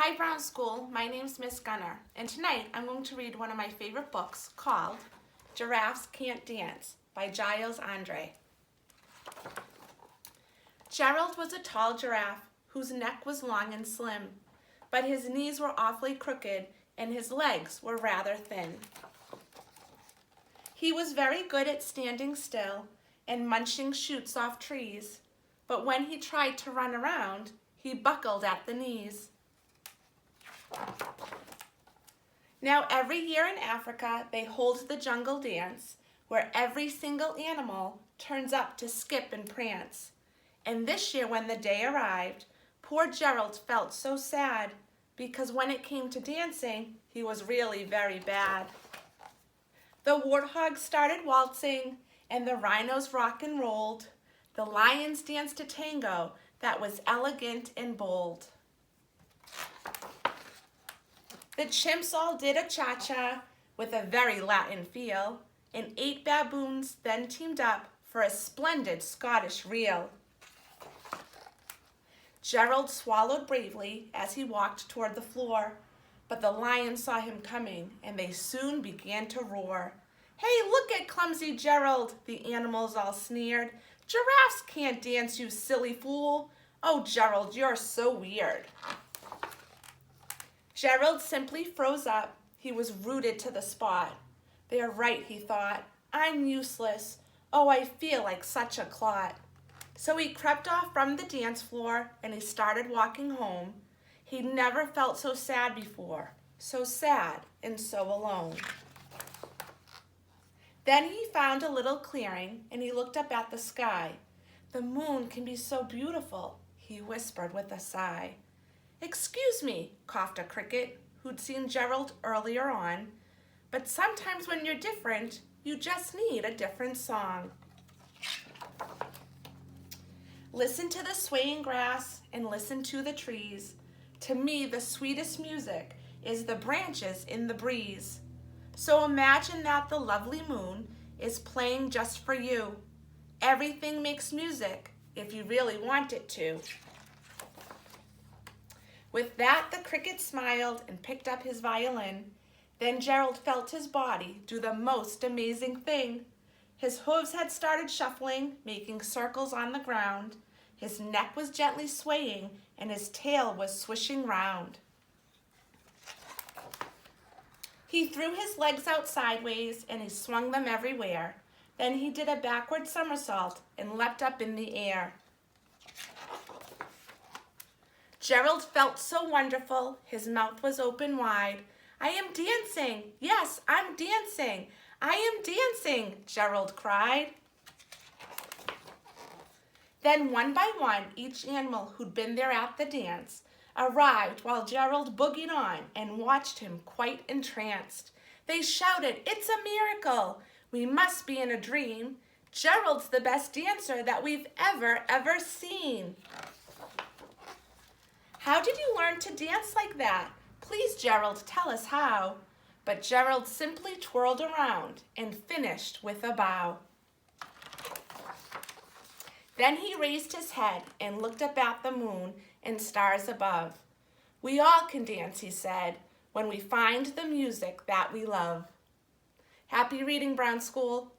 Hi Brown School, my name's Miss Gunner, and tonight I'm going to read one of my favorite books called Giraffes Can't Dance by Giles Andre. Gerald was a tall giraffe whose neck was long and slim, but his knees were awfully crooked and his legs were rather thin. He was very good at standing still and munching shoots off trees, but when he tried to run around, he buckled at the knees. Now every year in Africa they hold the jungle dance where every single animal turns up to skip and prance. And this year when the day arrived, poor Gerald felt so sad because when it came to dancing, he was really very bad. The warthogs started waltzing and the rhinos rock and rolled. The lions danced a tango that was elegant and bold. The chimps all did a cha-cha with a very Latin feel, and 8 baboons then teamed up for a splendid Scottish reel. Gerald swallowed bravely as he walked toward the floor, but the lions saw him coming and they soon began to roar. "Hey, look at clumsy Gerald," the animals all sneered. "Giraffes can't dance, you silly fool. Oh, Gerald, you're so weird." Gerald simply froze up. He was rooted to the spot. "They're right," he thought. "I'm useless. Oh, I feel like such a clot." So he crept off from the dance floor and he started walking home. He'd never felt so sad before, so sad and so alone. Then he found a little clearing and he looked up at the sky. "The moon can be so beautiful," he whispered with a sigh. "Excuse me," coughed a cricket who'd seen Gerald earlier on, "but sometimes when you're different, you just need a different song." Listen to the swaying grass and listen to the trees. To me, the sweetest music is the branches in the breeze. So imagine that the lovely moon is playing just for you. Everything makes music if you really want it to. With that, the cricket smiled and picked up his violin. Then Gerald felt his body do the most amazing thing. His hooves had started shuffling, making circles on the ground. His neck was gently swaying and his tail was swishing round. He threw his legs out sideways and he swung them everywhere. Then he did a backward somersault and leapt up in the air. Gerald felt so wonderful, his mouth was open wide. "I am dancing, yes, I'm dancing, I am dancing," Gerald cried. Then one by one, each animal who'd been there at the dance arrived while Gerald boogied on and watched him quite entranced. They shouted, "It's a miracle! We must be in a dream. Gerald's the best dancer that we've ever seen." "How did you learn to dance like that? Please, Gerald, tell us how." But Gerald simply twirled around and finished with a bow. Then he raised his head and looked up at the moon and stars above. "We all can dance," he said, "when we find the music that we love." Happy reading, Brown School.